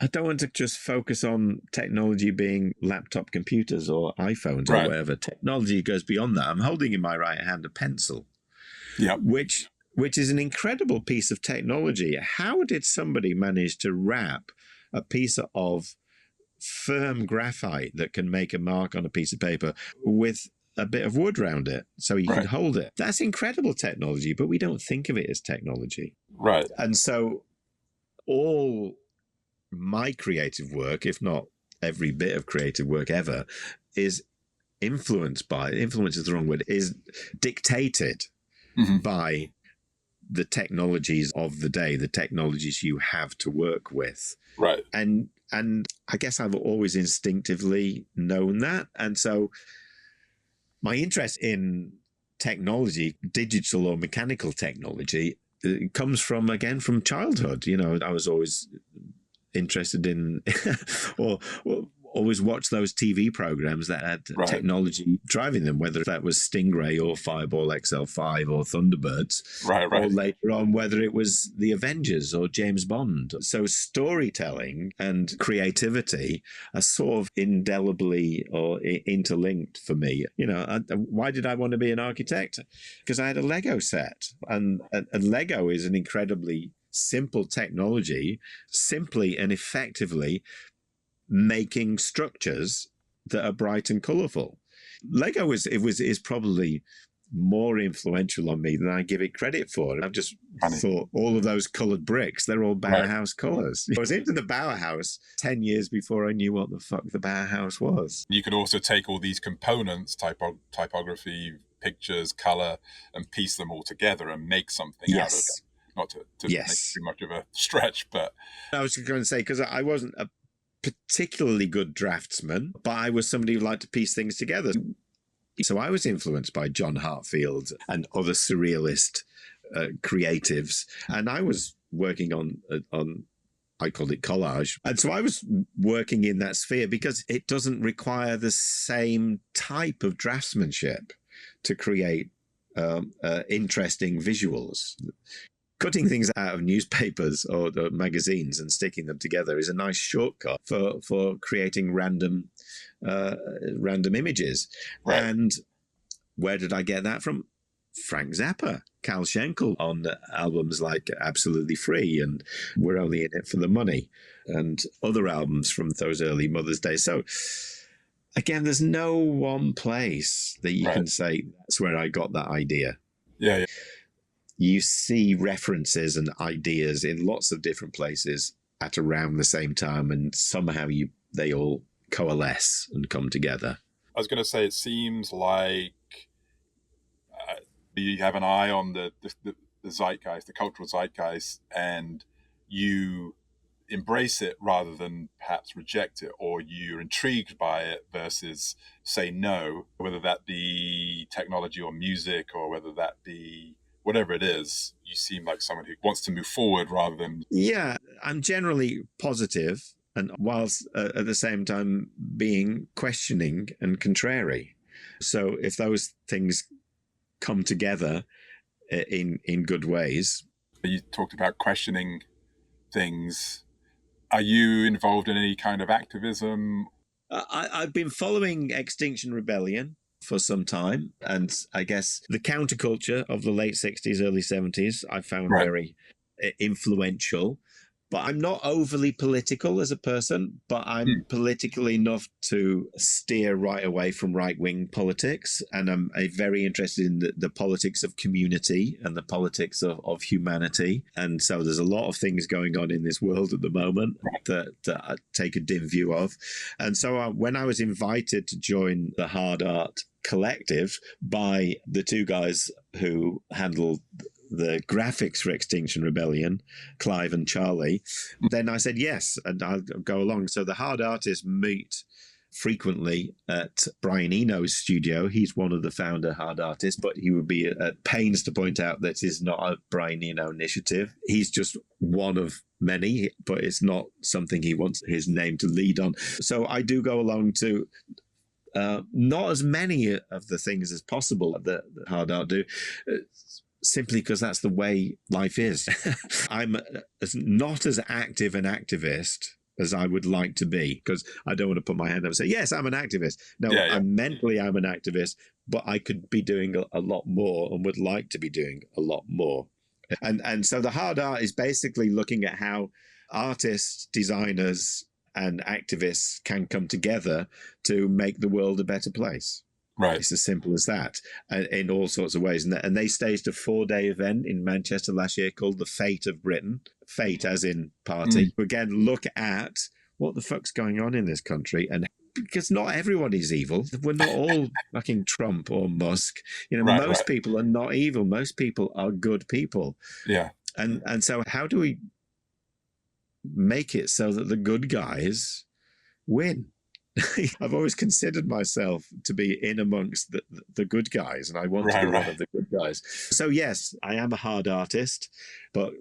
I don't want to just focus on technology being laptop computers or iPhones or whatever. Technology goes beyond that. I'm holding in my right hand a pencil. Yeah, which is an incredible piece of technology. How did somebody manage to wrap a piece of firm graphite that can make a mark on a piece of paper with a bit of wood around it so you can hold it? That's incredible technology, but we don't think of it as technology. Right. And so all my creative work, if not every bit of creative work ever, is influence is the wrong word, is dictated by the technologies of the day, the technologies you have to work with. Right. And I guess I've always instinctively known that. And so my interest in technology, digital or mechanical technology, comes from childhood. You know, I was always interested in or always watch those TV programs that had technology driving them, whether that was Stingray or Fireball XL5 or Thunderbirds, or later on whether it was the Avengers or James Bond. So storytelling and creativity are sort of indelibly or interlinked for me. You know, why did I want to be an architect? Because I had a Lego set, and Lego is an incredibly simple technology, simply and effectively making structures that are bright and colorful. Lego is probably more influential on me than I give it credit for. I've just thought all of those colored bricks, they're all Bauhaus colors. I was into the Bauhaus 10 years before I knew what the fuck the Bauhaus was. You could also take all these components, typography, pictures, color, and piece them all together and make something out of it. Not to make too much of a stretch, but I was going to say, because I wasn't a particularly good draftsman, but I was somebody who liked to piece things together. So I was influenced by John Hartfield and other surrealist creatives, and I was working on I called it collage. And so I was working in that sphere because it doesn't require the same type of draftsmanship to create interesting visuals. Cutting things out of newspapers or magazines and sticking them together is a nice shortcut for creating random images. Right. And where did I get that from? Frank Zappa, Carl Schenkel on albums like Absolutely Free and We're Only in It for the Money, and other albums from those early Mother's Day. So again, there's no one place that you can say that's where I got that idea. Yeah. You see references and ideas in lots of different places at around the same time, and somehow they all coalesce and come together. I was going to say, it seems like you have an eye on the zeitgeist, the cultural zeitgeist, and you embrace it rather than perhaps reject it, or you're intrigued by it versus say no, whether that be technology or music, or whether that be whatever it is. You seem like someone who wants to move forward rather than... Yeah, I'm generally positive, and whilst at the same time being questioning and contrary. So if those things come together in good ways. You talked about questioning things. Are you involved in any kind of activism? I've been following Extinction Rebellion for some time, and I guess the counterculture of the late 60s, early 70s, I found very influential. But I'm not overly political as a person, but I'm political enough to steer right away from right-wing politics. And I'm very interested in the politics of community and the politics of humanity. And so there's a lot of things going on in this world at the moment that I take a dim view of. And so when I was invited to join the Hard Art Collective by the two guys who handled the graphics for Extinction Rebellion, Clive and Charlie, then I said yes, and I'll go along. So the Hard Artists meet frequently at Brian Eno's studio. He's one of the founder Hard Artists, but he would be at pains to point out that it's not a Brian Eno initiative. He's just one of many, but it's not something he wants his name to lead on. So I do go along to not as many of the things as possible that Hard Art do, simply because that's the way life is. I'm not as active an activist as I would like to be, because I don't want to put my hand up and say, yes, I'm an activist. No, I'm an activist, but I could be doing a lot more and would like to be doing a lot more. And so the Hard Art is basically looking at how artists, designers, and activists can come together to make the world a better place. Right. It's as simple as that, in all sorts of ways. And they staged a 4-day event in Manchester last year called The Fate of Britain. Fate as in party. Again, look at what the fuck's going on in this country. And because not everyone is evil. We're not all fucking Trump or Musk. Most people are not evil. Most people are good people. Yeah. And so how do we make it so that the good guys win? I've always considered myself to be in amongst the good guys, and I want to be one of the good guys. So yes, I am a hard artist, but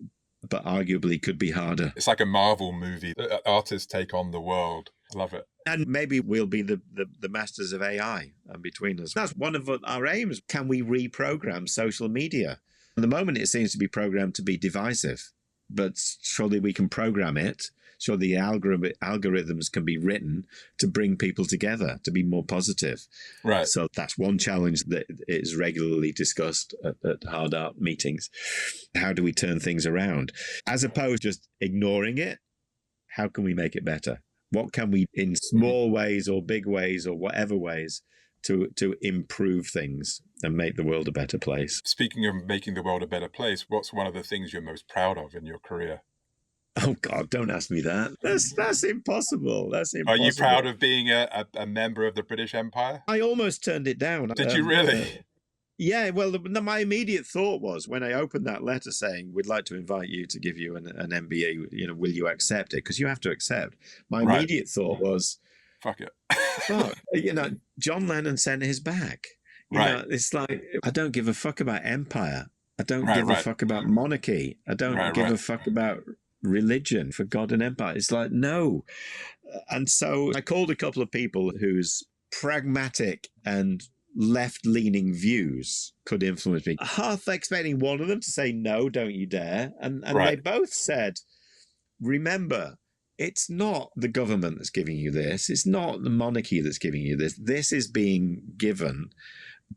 arguably could be harder. It's like a Marvel movie. The artists take on the world. I love it. And maybe we'll be the masters of AI between us. That's one of our aims. Can we reprogram social media? At the moment, it seems to be programmed to be divisive, but surely we can program it. So the algorithms can be written to bring people together, to be more positive. Right. So that's one challenge that is regularly discussed at Hard Art meetings. How do we turn things around? As opposed to just ignoring it, how can we make it better? What can we, in small ways or big ways or whatever ways, to improve things and make the world a better place? Speaking of making the world a better place, what's one of the things you're most proud of in your career? Oh, God, don't ask me that. That's impossible. That's impossible. Are you proud of being a member of the British Empire? I almost turned it down. Did you really? Yeah, well, my immediate thought was, when I opened that letter saying, we'd like to invite you to give you an MBA, will you accept it? Because you have to accept. My immediate thought was, fuck it. Fuck. John Lennon sent his back. It's like, I don't give a fuck about empire. I don't give a fuck about monarchy. I don't give a fuck about religion, for God and empire. It's like, no. And so I called a couple of people whose pragmatic and left-leaning views could influence me, half expecting one of them to say, no, don't you dare. And they both said, remember, it's not the government that's giving you this. It's not the monarchy that's giving you this. This is being given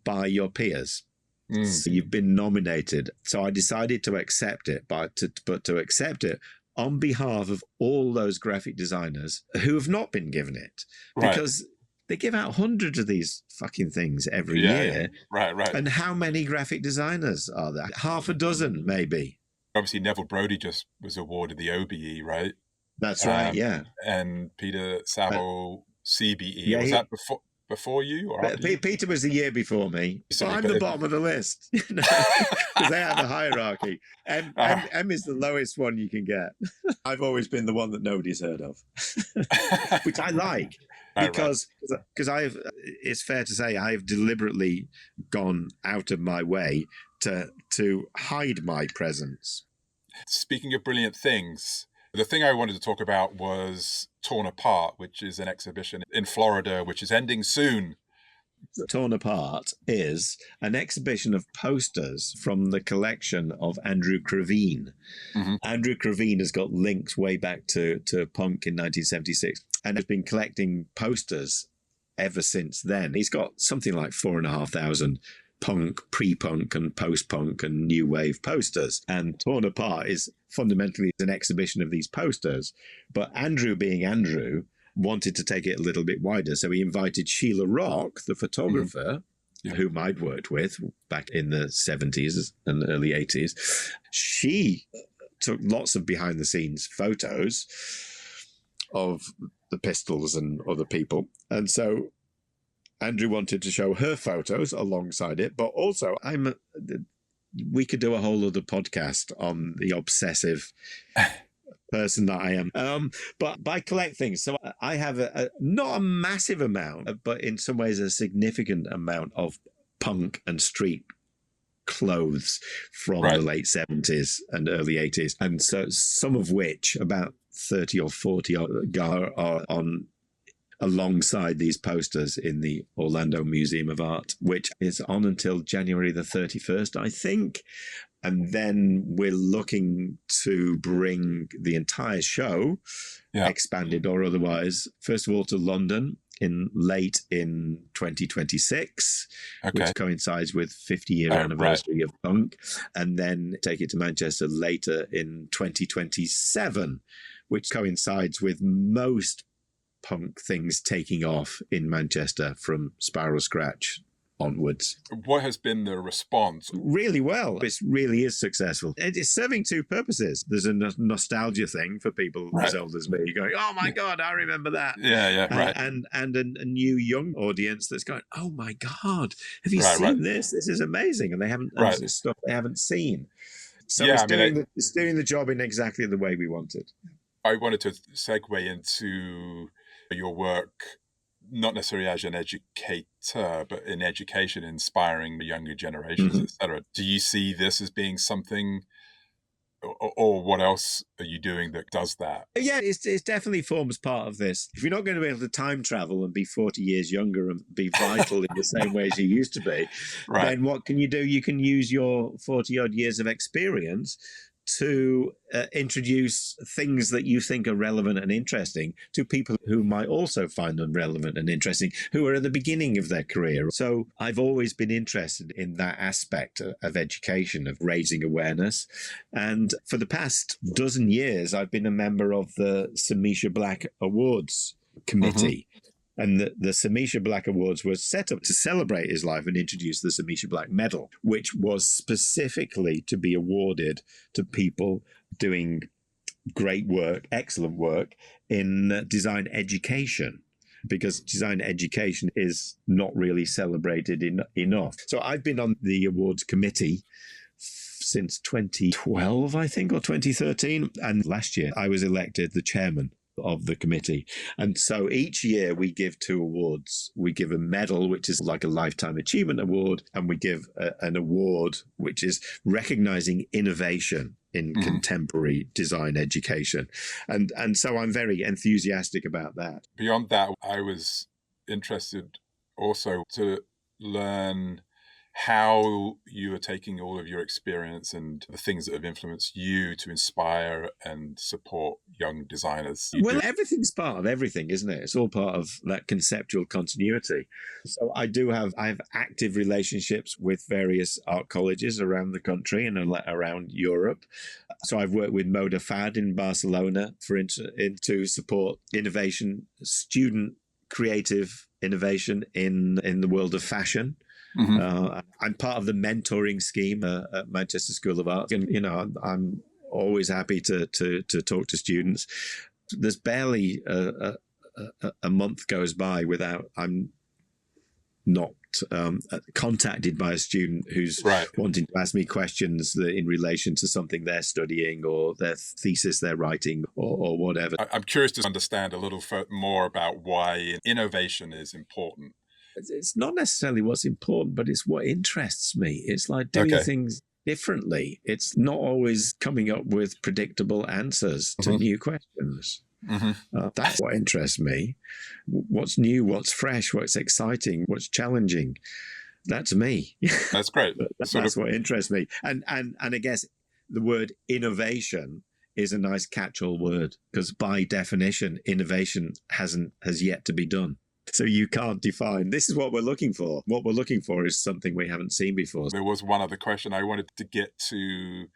by your peers. So you've been nominated. So I decided to accept it, but to accept it on behalf of all those graphic designers who have not been given it. Because they give out hundreds of these fucking things every year. Yeah. Right. And how many graphic designers are there? Half a dozen, maybe. Obviously, Neville Brody just was awarded the OBE, right? That's right, yeah. And Peter Saville, CBE. yeah, Was he- that before you or after you? Peter was the year before me. So Sorry, I'm but the it- bottom of the list because they have a hierarchy. M is the lowest one you can get. I've always been the one that nobody's heard of, which I like because it's fair to say I've deliberately gone out of my way to hide my presence. Speaking of brilliant things, the thing I wanted to talk about was Torn Apart, which is an exhibition in Florida, which is ending soon. Torn Apart is an exhibition of posters from the collection of Andrew Crevine. Mm-hmm. Andrew Crevine has got links way back to punk in 1976 and has been collecting posters ever since then. He's got something like 4,500 punk, pre-punk and post-punk and new wave posters. And Torn Apart is fundamentally an exhibition of these posters. But Andrew, being Andrew, wanted to take it a little bit wider. So he invited Sheila Rock, the photographer, whom I'd worked with back in the 70s and early 80s. She took lots of behind-the-scenes photos of the Pistols and other people. And so Andrew wanted to show her photos alongside it, but also we could do a whole other podcast on the obsessive person that I am. But I collect things. So I have not a massive amount, but in some ways a significant amount of punk and street clothes from the late 70s and early 80s. And so some of which, about 30 or 40 are on alongside these posters in the Orlando Museum of Art, which is on until January the 31st, I think. And then we're looking to bring the entire show, expanded or otherwise, first of all to London late in 2026, which coincides with 50-year anniversary of punk, and then take it to Manchester later in 2027, which coincides with most punk things taking off in Manchester from Spiral Scratch onwards. What has been the response? Really well. It really is successful. It's serving two purposes. There's a nostalgia thing for people as old as me going, oh my God, I remember that. And a new young audience that's going, oh my God, have you seen this? This is amazing. And they haven't, it's stuff they haven't seen. So it's doing the job in exactly the way we wanted. I wanted to segue into your work, not necessarily as an educator, but in education, inspiring the younger generations, etc. Do you see this as being something, or what else are you doing that does that? Yeah, it definitely forms part of this. If you're not going to be able to time travel and be 40 years younger and be vital in the same way as you used to be, then what can you do? You can use your 40-odd years of experience to introduce things that you think are relevant and interesting to people who might also find them relevant and interesting, who are at the beginning of their career. So I've always been interested in that aspect of education, of raising awareness. And for the past dozen years, I've been a member of the Samisha Black Awards Committee. And the Samisha Black Awards was set up to celebrate his life and introduce the Samisha Black Medal, which was specifically to be awarded to people doing great work, excellent work in design education, because design education is not really celebrated enough. So I've been on the awards committee since 2012, I think, or 2013. And last year I was elected the chairman of the committee. And so each year we give two awards. We give a medal, which is like a lifetime achievement award, and we give an award which is recognizing innovation in contemporary design education. And so I'm very enthusiastic about that. Beyond that, I was interested also to learn how you are taking all of your experience and the things that have influenced you to inspire and support young designers. Well, everything's part of everything, isn't it? It's all part of that conceptual continuity. So I have active relationships with various art colleges around the country and around Europe. So I've worked with Moda Fad in Barcelona, for instance, to support innovation, student creative innovation in the world of fashion. I'm part of the mentoring scheme at Manchester School of Art, and I'm always happy to talk to students. There's barely a month goes by without I'm not contacted by a student who's wanting to ask me questions in relation to something they're studying or their thesis they're writing or whatever. I'm curious to understand a little more about why innovation is important. It's not necessarily what's important, but it's what interests me. It's like doing things differently. It's not always coming up with predictable answers to new questions. That's what interests me. What's new, what's fresh, what's exciting, what's challenging. That's me. That's great. That's what interests me. And I guess the word innovation is a nice catch-all word because by definition, innovation has yet to be done. So you can't define, this is what we're looking for. What we're looking for is something we haven't seen before. There was one other question I wanted to get to.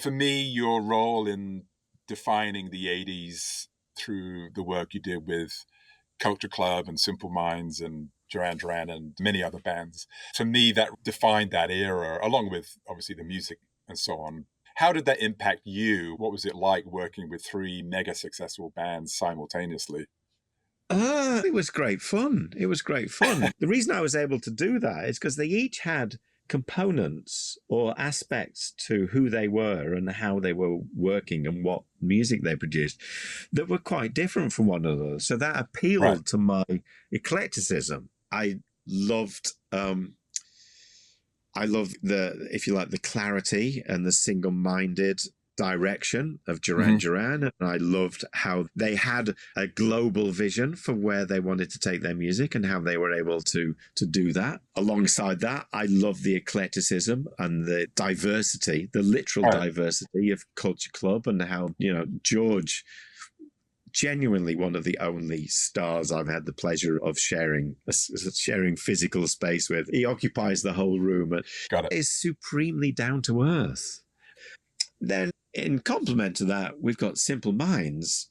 For me, your role in defining the 80s through the work you did with Culture Club and Simple Minds and Duran Duran and many other bands, to me, that defined that era, along with obviously the music and so on. How did that impact you? What was it like working with 3 mega successful bands simultaneously? It was great fun. The reason I was able to do that is because they each had components or aspects to who they were and how they were working and what music they produced that were quite different from one another. So that appealed to my eclecticism. I loved the, if you like, the clarity and the single-minded direction of Duran Duran, and I loved how they had a global vision for where they wanted to take their music and how they were able to do that. Alongside that, I love the eclecticism and the diversity, the literal diversity of Culture Club, and how, George, genuinely one of the only stars I've had the pleasure of sharing physical space with. He occupies the whole room and is supremely down to earth. Then, in complement to that, we've got Simple Minds.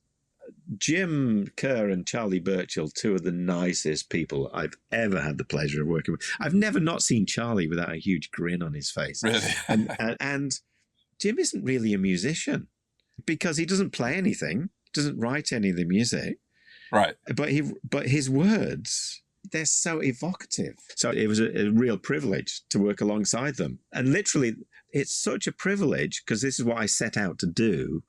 Jim Kerr and Charlie Burchill, 2 of the nicest people I've ever had the pleasure of working with. I've never not seen Charlie without a huge grin on his face. Really? And Jim isn't really a musician because he doesn't play anything, doesn't write any of the music. Right. But his words, they're so evocative. So it was a real privilege to work alongside them. And literally, it's such a privilege, because this is what I set out to do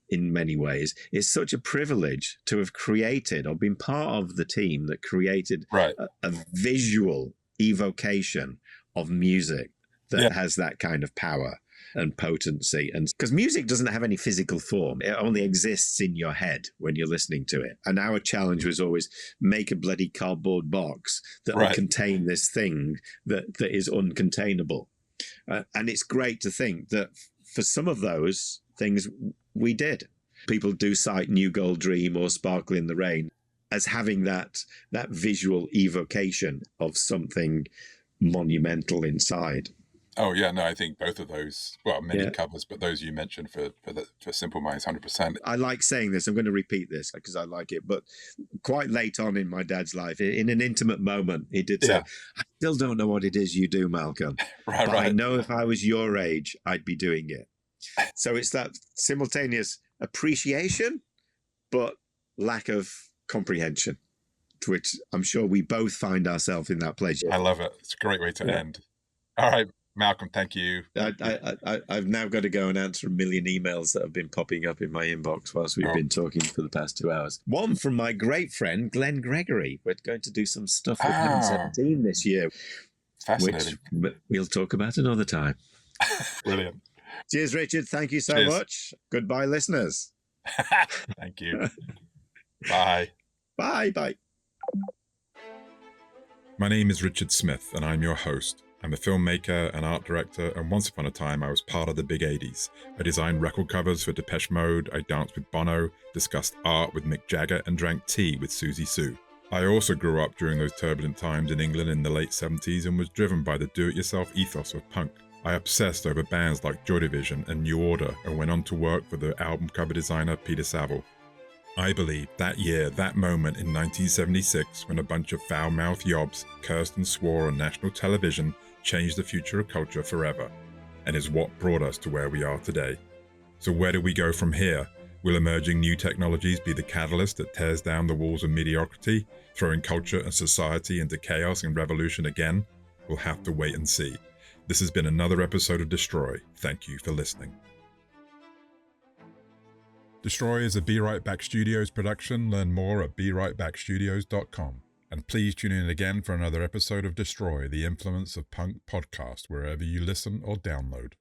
in many ways. It's such a privilege to have created or been part of the team that created a visual evocation of music that has that kind of power and potency. And because music doesn't have any physical form, it only exists in your head when you're listening to it. And our challenge was always make a bloody cardboard box that will contain this thing that is uncontainable. And it's great to think that for some of those things we did. People do cite New Gold Dream or Sparkle in the Rain as having that visual evocation of something monumental inside. Oh, yeah, no, I think both of those, well, many covers, but those you mentioned for Simple Minds, 100%. I like saying this. I'm going to repeat this because I like it. But quite late on in my dad's life, in an intimate moment, he did say, I still don't know what it is you do, Malcolm. But I know if I was your age, I'd be doing it. So it's that simultaneous appreciation, but lack of comprehension, to which I'm sure we both find ourselves in that place. I love it. It's a great way to end. All right, Malcolm, thank you. I've now got to go and answer a million emails that have been popping up in my inbox whilst we've been talking for the past 2 hours. One from my great friend, Glenn Gregory. We're going to do some stuff with Heaven 17 this year. Fascinating. Which we'll talk about another time. Brilliant. Cheers, Richard. Thank you so much. Goodbye, listeners. Thank you. Bye. Bye. My name is Richard Smith, and I'm your host. I'm a filmmaker, an art director, and once upon a time I was part of the big 80s. I designed record covers for Depeche Mode, I danced with Bono, discussed art with Mick Jagger, and drank tea with Susie Sue. I also grew up during those turbulent times in England in the late 70s and was driven by the do-it-yourself ethos of punk. I obsessed over bands like Joy Division and New Order and went on to work for the album cover designer Peter Saville. I believe that year, that moment in 1976, when a bunch of foul-mouthed yobs cursed and swore on national television, changed the future of culture forever, and is what brought us to where we are today. So where do we go from here? Will emerging new technologies be the catalyst that tears down the walls of mediocrity, throwing culture and society into chaos and revolution again? We'll have to wait and see. This has been another episode of Destroy. Thank you for listening. Destroy is a Be Right Back Studios production. Learn more at BeRightBackStudios.com. And please tune in again for another episode of Destroy, the Influence of Punk podcast, wherever you listen or download.